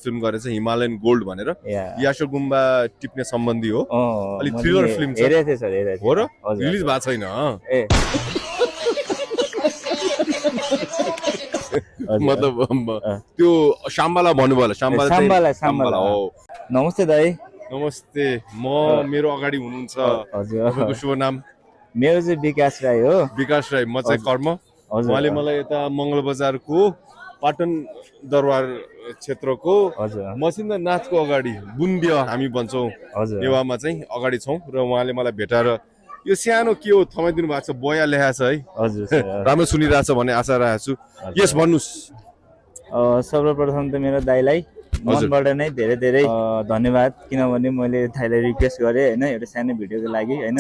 film गरेछ Himalayan gold भनेर यासो गुम्बा टिप्ने सम्बन्धी हो अलि थ्रिलर फिल्म छ हेरेथे सर हेरेथे हो र रिलिज भएको छैन ए मतलब त्यो शाम्बाला भन्नुभयो होला शाम्बाला हो नमस्ते दाइ नमस्ते म मेरो अगाडि हुनुहुन्छ हजुर तपाईको शुभ नाम मेरो चाहिँ विकास राई हो विकास राई म चाहिँ कर्म उहाँले मलाई यता मंगल बजारको पाटन दरबार क्षेत्रको मसिन्द्रनाथको अगाडि बुन्दिया हामी भन्छौँ नेवामा चाहिँ अगाडि छौँ र उहाँले मलाई भेटाएर यो सानो के हो थमाइदिनु भएको छ बया लेखाएको छ है राम्रो सुनिरहेछ भन्ने आशा राखेको छु यस भन्नुस् सर्वप्रथम त मेरो दाइलाई मनबाट नै धेरै धेरै धन्यवाद किनभने मैले दाइलाई रिक्वेस्ट गरेँ हैन एउटा सानो भिडियोको लागि हैन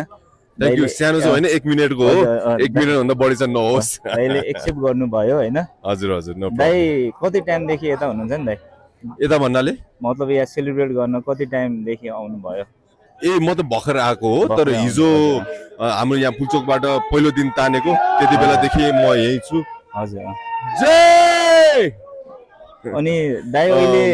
थ्यांक यू सानो छ हैन 1 मिनेटको हो 1 मिनेट भन्दा बढी चाहिँ नहोस् दाइले एक्सेप्ट गर्नु भयो हैन हजुर हजुर नो प्रब्लम दाइ कति टाइम देखि यता हुनुहुन्छ नि दाइ यता भन्नाले मतलब यहाँ सेलिब्रेट गर्न कति टाइम देखि आउनु भयो ए म त भर्खर आएको हो तर हिजो हाम्रो यहाँ पुल्चोकबाट पहिलो दिन तानेको त्यति बेलादेखि म यही छु हजुर जय अनि दाइ अहिले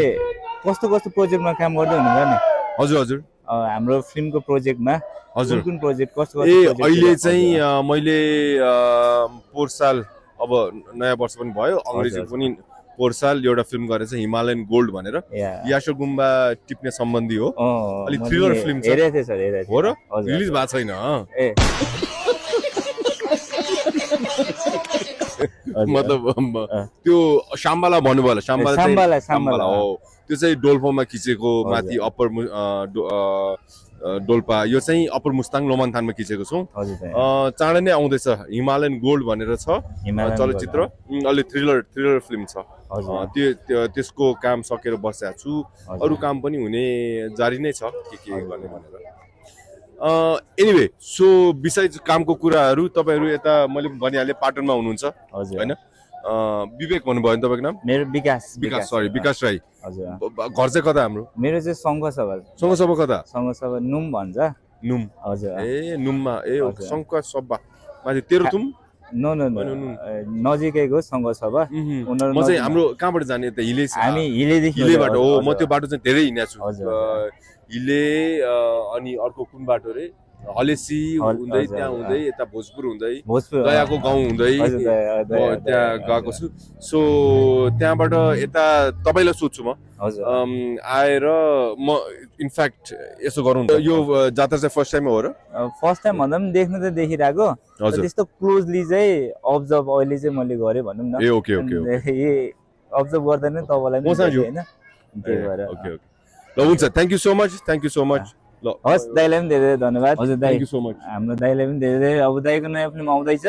कस्तो कस्तो प्रोजेक्टमा काम गर्दै हुनुहुन्छ नि हजुर हजुर हाम्रो फिल्मको प्रोजेक्टमा हजुर कुन प्रोजेक्ट कस्तो ए अहिले चाहिँ मैले पोहोर साल अब नयाँ वर्ष पनि भयो अंग्रेजी पनि पोहोर साल एउटा फिल्म गरेछ हिमालयन गोल्ड भनेर यासो गुम्बा टिप्ने सम्बन्धी हो अलि थ्रिलर फिल्म छ हेरेथे सर हेरेथे हो र रिलिज भएको छैन ए मतलब त्यो शाम्बाला भन्नुभयो होला शाम्बाला हो त्यो चाहिँ डोल्पोमा खिचेको माथि अप्पर डोल्पा यो चाहिँ अप्पर मुस्ताङ लोमानथानमा खिचेको छौँ चाँडै नै आउँदैछ हिमालयन गोल्ड भनेर छ चलचित्र अलि थ्रिलर फिल्म छ त्यसको काम सकेर बसेको छु अरू काम पनि हुने जारी नै छ के गर्ने भनेर एनिवे सो बिसाइज कामको कुराहरू तपाईहरु यता मैले भनिहालेँ पाटनमा हुनुहुन्छ हैन विवेक भन्नुभयो नि तपाईको नाम मेरो विकास सरी विकास राई हजुर घर चाहिँ कता हाम्रो मेरो चाहिँ सङ्घसभा कता सङ्घसभा नुम भन्छ नुम हजुर ए नुममा ए सङ्घसभा माथि तेह्रथुम नो नजिकैको सङ्घसभा म चाहिँ हाम्रो कहाँबाट जाने त हिले हामी हिलेदेखि हिलेबाट हो म त्यो बाटो चाहिँ धेरै हिँडेको छु हिले अनि अर्को कुन बाटो रे हलेसी हुँदै त्यहाँ हुँदै यता भोजपुर हुँदै दयाको गाउँ हुँदै म त्यहाँ गएको छु सो त्यहाँबाट यता तपाईलाई सोध्छु म आएर म इनफ्याक्ट यसो गरौँ यो जात्रा चाहिँ फर्स्ट टाइम हो र फर्स्ट टाइम भन्दा पनि देख्नु त देखिरहेको त्यस्तो क्लोजली चाहिँ अब्जर्भ अहिले चाहिँ मैले गरेँ भनौँ न ए ओके अब्जर्भ गर्दा नै तपाईँलाई हैन त्यही भएर ओके ल हुन्छ थ्यांक यू सो मच ल हस् दाइलाई पनि धेरै धन्यवाद हजुर दाइ थ्यांक यू सो मच हाम्रो दाइलाई पनि धेरै अब दाइको नयाँ फिल्म आउँदैछ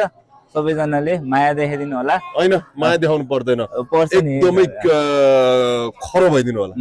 सबैजनाले माया देखाइदिनु होला हैन माया देखाउनु पर्दैन पर्छ नि एकदमै खरो भइदिनु होला